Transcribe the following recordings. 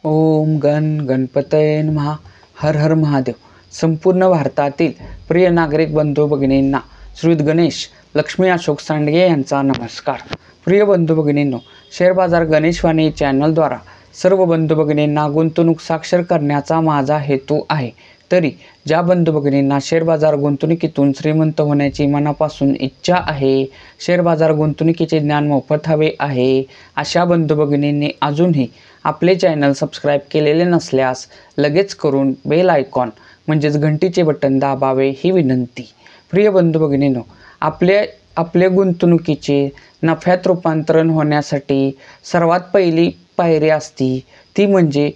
ओम गण गणपतये नमः. हर हर महादेव. संपूर्ण भारतातील प्रिय नागरिक बंधू भगिनींना श्रीयुत गणेश लक्ष्मी अशोक सांडगे यांचा नमस्कार. प्रिय बंधू भगिनींनो, शेअर बाजार गणेशवाणी चॅनलद्वारा सर्व बंधू भगिनींना गुंतवणूक साक्षर करण्याचा माझा हेतू आहे. तरी ज्या बंधू भगिनींना शेअर बाजार गुंतवणुकीतून श्रीमंत होण्याची मनापासून इच्छा आहे, शेअर बाजार गुंतवणुकीचे ज्ञान मोफत हवे आहे, अशा बंधू भगिनींनी अजूनही आपले चॅनल सबस्क्राईब केलेले नसल्यास लगेच करून बेल आयकॉन म्हणजेच घंटीचे बटन दाबावे ही विनंती. प्रिय बंधू भगिनींनो, आपले गुंतवणुकीचे नफ्यात रूपांतरण होण्यासाठी सर्वात पहिली पायरी असती ती म्हणजे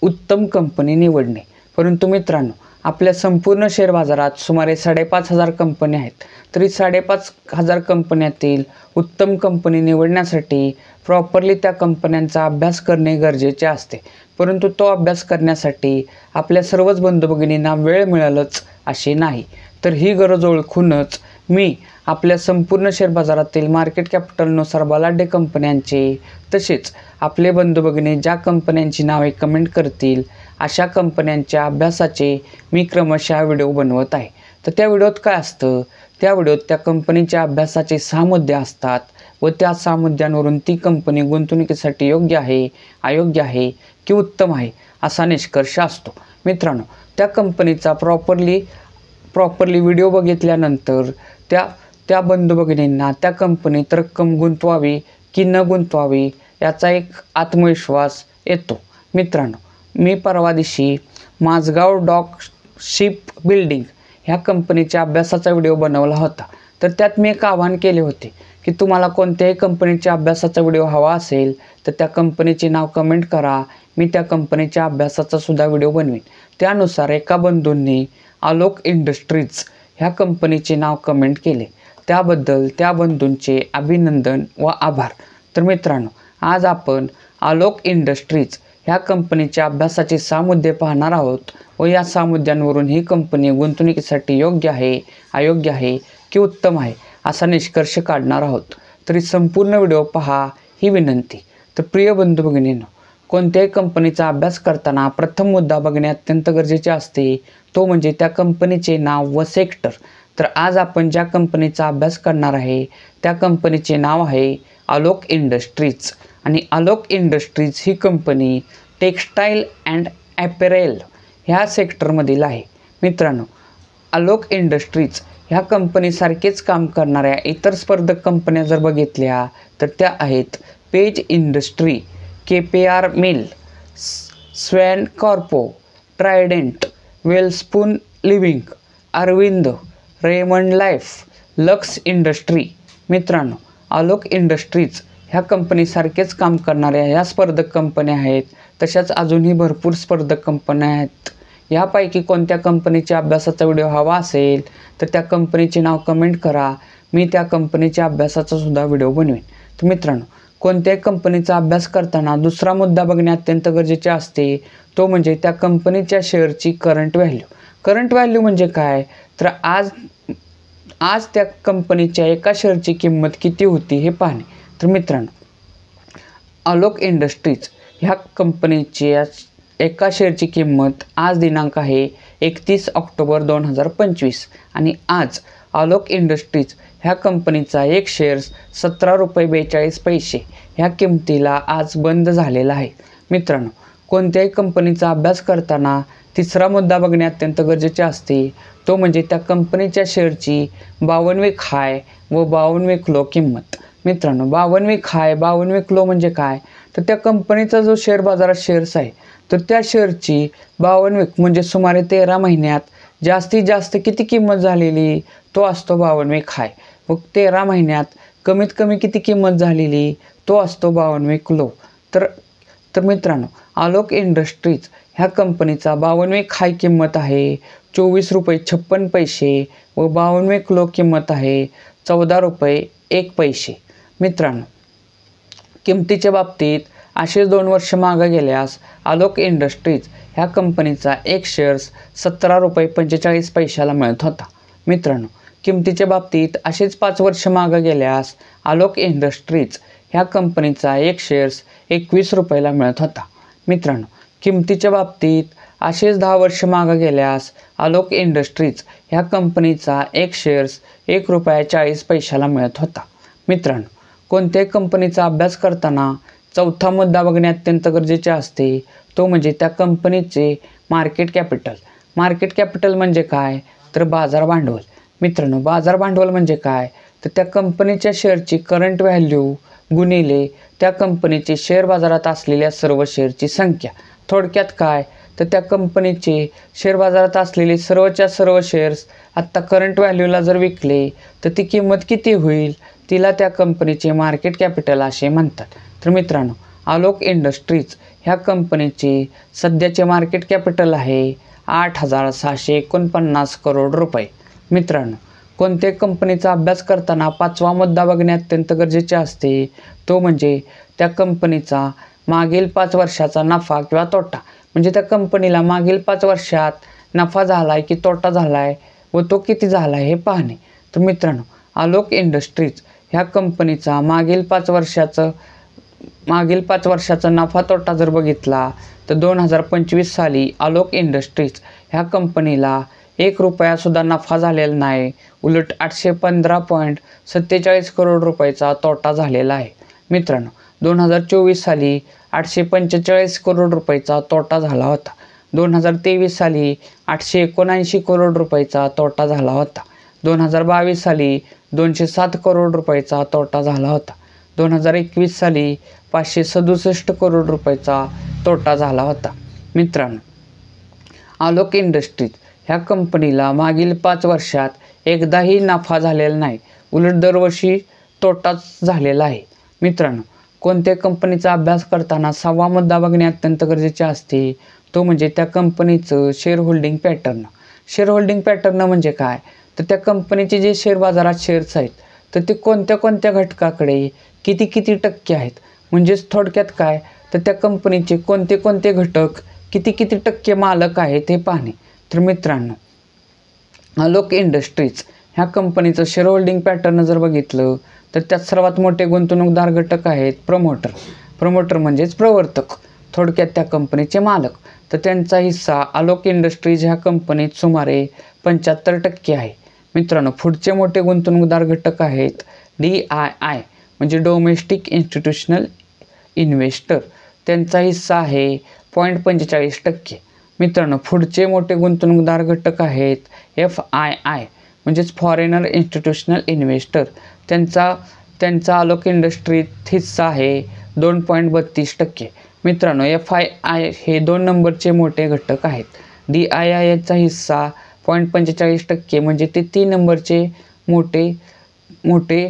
उत्तम कंपनी निवडणे. परंतु मित्रांनो, आपल्या संपूर्ण शेअर बाजारात सुमारे 5,500 कंपन्या आहेत. तरी 5,500 कंपन्यातील उत्तम कंपनी निवडण्यासाठी प्रॉपरली त्या कंपन्यांचा अभ्यास करणे गरजेचे असते. परंतु तो अभ्यास करण्यासाठी आपल्या सर्वच बंधू भगिनींना वेळ मिळेलच असे नाही. तर ही गरज ओळखूनच मी आपल्या संपूर्ण शेअर बाजारातील मार्केट कॅपिटलनुसार बलाढ्य कंपन्यांचे, तसेच आपले बंधू भगिनी ज्या कंपन्यांची नावे कमेंट करतील अशा कंपन्यांच्या अभ्यासाचे मी क्रमशः व्हिडिओ बनवत आहे. तर त्या व्हिडिओत काय असतं, त्या व्हिडिओत त्या कंपनीच्या अभ्यासाचे 6 मुद्दे असतात व त्या 6 मुद्द्यांवरून ती कंपनी गुंतवणुकीसाठी योग्य आहे, अयोग्य आहे की उत्तम आहे असा निष्कर्ष असतो. मित्रांनो, त्या कंपनीचा प्रॉपरली व्हिडिओ बघितल्यानंतर त्या बंधू भगिनींना त्या कंपनीत रक्कम गुंतवावी की न गुंतवावी याचा एक आत्मविश्वास येतो. मित्रांनो, मी परवा दिवशी माझगाव डॉक शिप बिल्डिंग ह्या कंपनीच्या अभ्यासाचा व्हिडिओ बनवला होता. तर त्यात मी एक आवाहन केले होते की तुम्हाला कोणत्याही कंपनीच्या अभ्यासाचा व्हिडिओ हवा असेल तर त्या कंपनीचे नाव कमेंट करा, मी त्या कंपनीच्या अभ्यासाचा सुद्धा व्हिडिओ बनवीन. त्यानुसार एका बंधूंनी आलोक इंडस्ट्रीज ह्या कंपनीचे नाव कमेंट केले. त्याबद्दल त्या बंधूंचे अभिनंदन व आभार. तर मित्रांनो, आज आपण आलोक इंडस्ट्रीज ह्या कंपनीच्या अभ्यासाचे 6 मुद्दे पाहणार आहोत व या 6 मुद्द्यांवरून ही कंपनी गुंतवणुकीसाठी योग्य आहे, अयोग्य आहे की उत्तम आहे असा निष्कर्ष काढणार आहोत. तरी संपूर्ण व्हिडिओ पहा ही विनंती. तर प्रिय बंधू भगिनींनो, कोणत्याही कंपनीचा अभ्यास करताना प्रथम मुद्दा बघणे अत्यंत गरजेचे असते, तो म्हणजे त्या कंपनीचे नाव व सेक्टर. तर आज आपण ज्या कंपनीचा अभ्यास करणार आहे त्या कंपनीचे नाव आहे आलोक इंडस्ट्रीज. आणि आलोक इंडस्ट्रीज ही कंपनी टेक्स्टाईल अँड ॲपेरेल ह्या सेक्टरमधील आहे. मित्रांनो, आलोक इंडस्ट्रीज ह्या कंपनीसारखेच काम करणाऱ्या इतर स्पर्धक कंपन्या जर बघितल्या तर त्या आहेत Page Industry, KPR Mill, Swan Corp, Trident, Welspun Living, Arvind, Raymond Life, Lux Industry. मित्रांनो, आलोक इंडस्ट्रीज ह्या कंपनीसारखेच काम करणाऱ्या ह्या स्पर्धक कंपन्या आहेत. तशाच अजूनही भरपूर स्पर्धक कंपन्या आहेत. यापैकी कोणत्या कंपनीच्या अभ्यासाचा व्हिडिओ हवा असेल तर त्या कंपनीचे नाव कमेंट करा, मी त्या कंपनीच्या अभ्यासाचा सुद्धा व्हिडिओ बनवेन. तर मित्रांनो, कोणत्याही कंपनीचा अभ्यास करताना दुसरा मुद्दा बघणे अत्यंत गरजेचे असते, तो म्हणजे त्या कंपनीच्या शेअरची करंट व्हॅल्यू. करंट व्हॅल्यू म्हणजे काय, तर आज त्या कंपनीच्या एका शेअरची किंमत किती होती हे पाहणे. तर मित्रांनो, आलोक इंडस्ट्रीज ह्या कंपनीची एका शेअरची किंमत आज दिनांक आहे 31 ऑक्टोबर 2025 आणि आज आलोक इंडस्ट्रीज ह्या कंपनीचा एक शेअर्स 17.42 रुपये ह्या किमतीला आज बंद झालेला आहे. मित्रांनो, कोणत्याही कंपनीचा अभ्यास करताना तिसरा मुद्दा बघणे अत्यंत गरजेचे असते, तो म्हणजे त्या कंपनीच्या शेअरची 52 वीक हाय व 52 वीक लो किंमत. मित्रांनो, 52 वीक हाय 52 वीक लो म्हणजे काय, तर त्या कंपनीचा जो शेअर बाजारात शेअर्स आहे तर त्या शेअरची 52 वीक म्हणजे सुमारे 13 महिन्यात जास्तीत जास्त किती किंमत झालेली तो असतो 52 वीक हाय. व 13 महिन्यात कमीत कमी किती किंमत झालेली तो असतो 52 वीक लो. तर मित्रांनो, आलोक इंडस्ट्रीज ह्या कंपनीचा 52 वीक हाय किंमत आहे 24.56 रुपये व 52 वीक लो किंमत आहे 14.01 रुपये. मित्रांनो, किमतीच्या बाबतीत असेच 2 वर्ष मागे गेल्यास आलोक इंडस्ट्रीज ह्या कंपनीचा एक शेअर्स 17.45 रुपये मिळत होता. मित्रांनो, किमतीच्या बाबतीत असेच 5 वर्ष मागे गेल्यास आलोक इंडस्ट्रीज ह्या कंपनीचा एक शेअर्स 21 रुपयाला मिळत होता. मित्रांनो, किमतीच्या बाबतीत असेच 10 वर्ष मागे गेल्यास आलोक इंडस्ट्रीज ह्या कंपनीचा एक शेअर्स ₹1.40 मिळत होता. मित्रांनो, कोणत्याही कंपनीचा अभ्यास करताना चौथा मुद्दा बघणे अत्यंत गरजेचे असते, तो म्हणजे त्या कंपनीचे मार्केट कॅपिटल. मार्केट कॅपिटल म्हणजे काय, तर बाजार भांडवल. मित्रांनो, बाजार भांडवल म्हणजे काय, तर त्या कंपनीच्या शेअरची करंट व्हॅल्यू गुणिले त्या कंपनीची शेअर बाजारात असलेल्या सर्व शेअरची संख्या. थोडक्यात काय, तर त्या कंपनीचे शेअर बाजारात असलेले सर्वच्या सर्व शेअर्स आत्ता करंट व्हॅल्यूला जर विकले तर ती किंमत किती होईल, तिला त्या कंपनीचे मार्केट कॅपिटल असे म्हणतात. तर मित्रांनो, आलोक इंडस्ट्रीज ह्या कंपनीचे सध्याचे मार्केट कॅपिटल आहे 8,649 करोड रुपये. मित्रांनो, कोणत्याही कंपनीचा अभ्यास करताना 5वा मुद्दा बघणे अत्यंत गरजेचे असते, तो म्हणजे त्या कंपनीचा मागील 5 वर्षाचा नफा किंवा तोटा. म्हणजे त्या कंपनीला मागील 5 वर्षात नफा झाला आहे की तोटा झाला आहे व तो किती झाला आहे हे पाहणे. तर मित्रांनो, आलोक इंडस्ट्रीज ह्या कंपनीचा मागील 5 वर्षाचा नफा तोटा जर बघितला तर 2025 साली आलोक इंडस्ट्रीज ह्या कंपनीला ₹1 नफा झालेला नाही, उलट 815.47 करोड रुपयाचा तोटा झालेला आहे. मित्रांनो, 2024 साली 845 करोड रुपयाचा तोटा झाला होता. 2023 साली 879 करोड रुपयाचा तोटा झाला होता. 2022 साली 207 करोड रुपयाचा तोटा झाला होता. 2021 साली 567 करोड रुपयाचा तोटा झाला होता. मित्रांनो, आलोक इंडस्ट्रीज ह्या कंपनीला मागील 5 वर्षात एकदाही नफा झालेला नाही, उलट दरवर्षी तोटाच झालेला आहे. मित्रांनो, कोणत्या कंपनीचा अभ्यास करताना 6वा मुद्दा बघणे अत्यंत गरजेचे असते, तो म्हणजे त्या कंपनीचं share holding pattern. Share holding pattern म्हणजे काय, तर त्या कंपनीचे जे शेअर बाजारात शेअर्स आहेत तर ते कोणत्या कोणत्या घटकाकडे किती किती टक्के आहेत. म्हणजेच थोडक्यात काय, तर त्या कंपनीचे कोणते कोणते घटक किती किती टक्के मालक आहेत हे पाहणे. तर मित्रांनो, आलोक इंडस्ट्रीज ह्या कंपनीचं शेअर होल्डिंग पॅटर्न जर बघितलं तर त्यात सर्वात मोठे गुंतवणूकदार घटक आहेत प्रमोटर. प्रमोटर म्हणजेच प्रवर्तक, थोडक्यात त्या कंपनीचे मालक. तर त्यांचा हिस्सा आलोक इंडस्ट्रीज ह्या कंपनीत सुमारे 75% आहे. मित्रांनो, पुढचे मोठे गुंतवणूकदार घटक आहेत DII म्हणजे डोमेस्टिक इन्स्टिट्यूशनल इन्व्हेस्टर. त्यांचा हिस्सा आहे 0.45%. मित्रांनो, पुढचे मोठे गुंतवणूकदार घटक आहेत FII म्हणजेच फॉरेनर इन्स्टिट्यूशनल इन्व्हेस्टर. त्यांचा आलोक इंडस्ट्रीत हिस्सा आहे 2.32%. मित्रांनो, FII हे 2 नंबरचे मोठे घटक आहेत. DII चा हिस्सा 0.45% म्हणजे ते 3 नंबरचे मोठे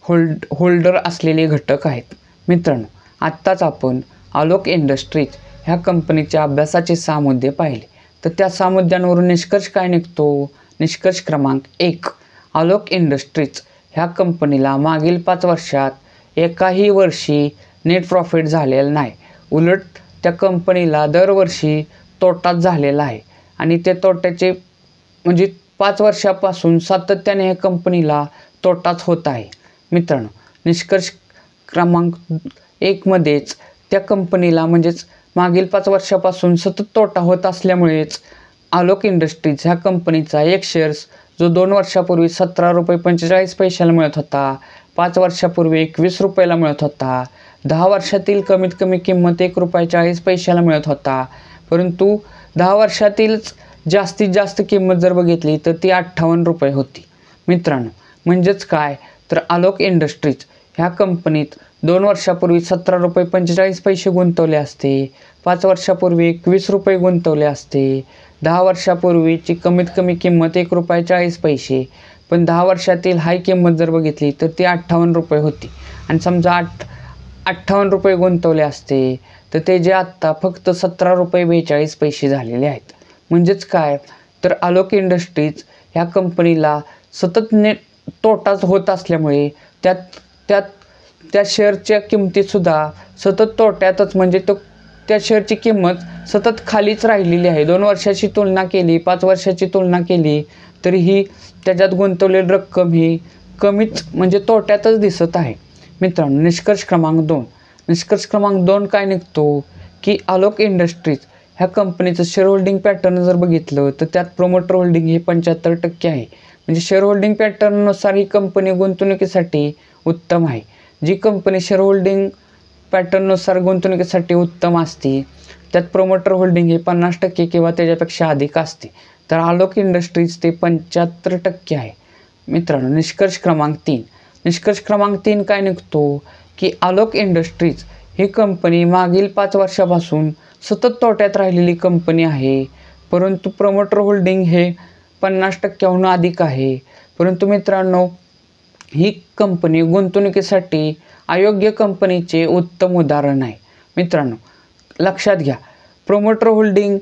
होल्डर असलेले घटक आहेत. मित्रांनो, आत्ताच आपण आलोक इंडस्ट्रीज ह्या कंपनीच्या अभ्यासाचे 6 मुद्दे पाहिले. तर त्या 6 मुद्द्यांवरून निष्कर्ष काय निघतो? निष्कर्ष क्रमांक 1, आलोक इंडस्ट्रीज ह्या कंपनीला मागील 5 वर्षात एकाही वर्षी नेट प्रॉफिट झालेला नाही, उलट त्या कंपनीला दरवर्षी तोटाच झालेला आहे. आणि ते तोट्याचे म्हणजे 5 वर्षापासून सातत्याने ह्या कंपनीला तोटाच होत आहे. मित्रांनो, निष्कर्ष क्रमांक 1 मध्येच त्या कंपनीला म्हणजेच मागील 5 वर्षापासून सतत तोटा होत असल्यामुळेच आलोक इंडस्ट्रीज ह्या कंपनीचा एक शेअर्स जो 2 वर्षापूर्वी ₹17.45 मिळत होता, 5 वर्षापूर्वी ₹21 मिळत होता, 10 वर्षातील कमीत कमी किंमत ₹1.40 मिळत होता, परंतु 10 वर्षातीलच जास्तीत जास्त किंमत जर बघितली तर ती ₹58 होती. मित्रांनो, म्हणजेच काय, तर आलोक इंडस्ट्रीज ह्या कंपनीत 2 वर्षापूर्वी ₹17.45 गुंतवले असते, 5 वर्षापूर्वी ₹21 गुंतवले असते, 10 वर्षापूर्वीची कमीत कमी किंमत ₹1.40, पण 10 वर्षातील हाय किंमत जर बघितली तर ती ₹58 होती. आणि समजा ₹58 गुंतवले असते तर ते जे आत्ता फक्त ₹17.42 झालेले आहेत. म्हणजेच काय, तर आलोक इंडस्ट्रीज ह्या कंपनीला सतत तोटाच होत असल्यामुळे त्या शेअरच्या किमतीतसुद्धा सतत तोट्यातच, म्हणजे त्या शेअरची किंमत सतत खालीच राहिलेली आहे. 2 वर्षाची तुलना केली, 5 वर्षाची तुलना केली तरीही त्याच्यात गुंतवलेली रक्कम ही कमीच म्हणजे तोट्यातच दिसत आहे. मित्रांनो, निष्कर्ष क्रमांक 2 काय निघतो की आलोक इंडस्ट्रीज ह्या कंपनीचं शेअर होल्डिंग पॅटर्न जर बघितलं तर त्यात प्रोमोटर होल्डिंग हे 75% आहे. म्हणजे शेअर होल्डिंग पॅटर्ननुसार ही कंपनी गुंतवणुकीसाठी उत्तम आहे. जी कंपनी शेअर होल्डिंग पॅटर्ननुसार गुंतवणुकीसाठी उत्तम असते त्यात प्रोमोटर होल्डिंग हे 50% किंवा त्याच्यापेक्षा अधिक असते. तर आलोक इंडस्ट्रीज ते 75% आहे. मित्रांनो, निष्कर्ष क्रमांक 3 काय निघतो की आलोक इंडस्ट्रीज ही कंपनी मागील 5 वर्षापासून सतत तोट्यात राहिलेली कंपनी आहे. परंतु प्रमोटर होल्डिंग हे 50%हून अधिक आहे. परंतु मित्रांनो, ही कंपनी गुंतवणुकीसाठी अयोग्य कंपनीचे उत्तम उदाहरण आहे. मित्रांनो, लक्षात घ्या, प्रमोटर होल्डिंग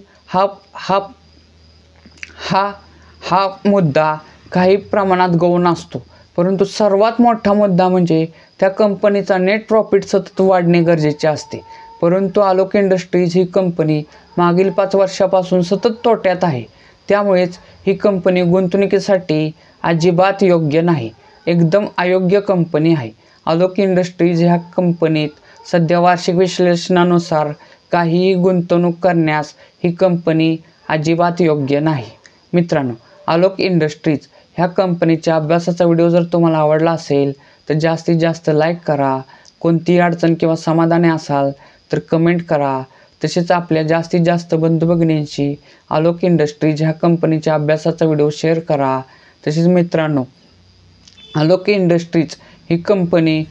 हा मुद्दा काही प्रमाणात गौण असतो. परंतु सर्वात मोठा मुद्दा म्हणजे त्या कंपनीचा नेट प्रॉफिट सतत वाढणे गरजेचे असते. परंतु आलोक इंडस्ट्रीज ही कंपनी मागील 5 वर्षापासून सतत तोट्यात आहे. त्यामुळेच ही कंपनी गुंतवणुकीसाठी अजिबात योग्य नाही, एकदम अयोग्य कंपनी आहे. आलोक इंडस्ट्रीज ह्या कंपनीत सध्या वार्षिक विश्लेषणानुसार काहीही गुंतवणूक करण्यास ही कंपनी अजिबात योग्य नाही. मित्रांनो, आलोक इंडस्ट्रीज ह्या कंपनीच्या अभ्यासाचा व्हिडिओ जर तुम्हाला आवडला असेल तर जास्तीत जास्त लाईक करा. कोणतीही अडचण किंवा समाधानी असाल तर कमेंट करा. तसेच आपल्या जास्तीत जास्त बंधू भगिनींशी आलोक इंडस्ट्रीज ह्या कंपनीच्या अभ्यासाचा व्हिडिओ शेअर करा. तसेच मित्रांनो, आलोक इंडस्ट्रीज ही कंपनी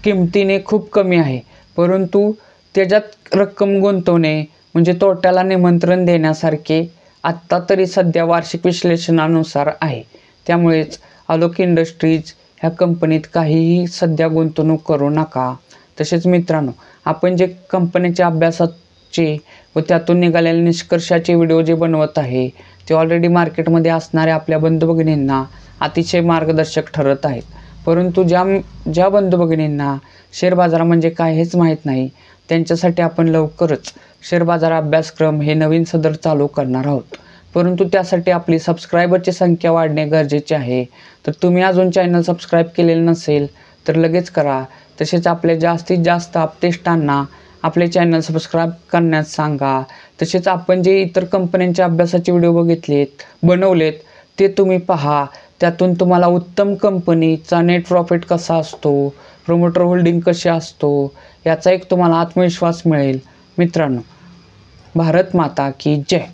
किमतीने खूप कमी आहे, परंतु त्याच्यात रक्कम गुंतवणे म्हणजे तोट्याला निमंत्रण देण्यासारखे आत्ता तरी सध्या वार्षिक विश्लेषणानुसार आहे. त्यामुळेच आलोक इंडस्ट्रीज ह्या कंपनीत काहीही सध्या गुंतवणूक करू नका. तसेच मित्रांनो, आपण जे कंपनीच्या अभ्यासाचे व त्यातून निघालेल्या निष्कर्षाचे व्हिडिओ जे बनवत आहे ते ऑलरेडी मार्केटमध्ये असणाऱ्या आपल्या बंधू भगिनींना अतिशय मार्गदर्शक ठरत आहेत. परंतु ज्या बंधू भगिनींना शेअर बाजार म्हणजे काय हेच माहीत नाही, त्यांच्यासाठी आपण लवकरच शेअर बाजार अभ्यासक्रम हे नवीन सदर चालू करणार आहोत. परंतु त्यासाठी आपली सबस्क्रायबरची संख्या वाढणे गरजेचे आहे. तर तुम्ही अजून चॅनल सबस्क्राईब केलेलं नसेल तर लगेच करा. तसेच आपल्या जास्तीत जास्त अपडेट्सना आपले चॅनल सबस्क्राईब करण्यास सांगा. तसेच आपण जे इतर कंपन्यांच्या अभ्यासाचे व्हिडिओ बनवलेत ते तुम्ही पहा. त्यातून तुम्हाला उत्तम कंपनीचा नेट प्रॉफिट कसा असतो, प्रमोटर होल्डिंग कसे असतो याचा एक तुम्हाला आत्मविश्वास मिळेल. मित्रांनो, भारत माता की जय.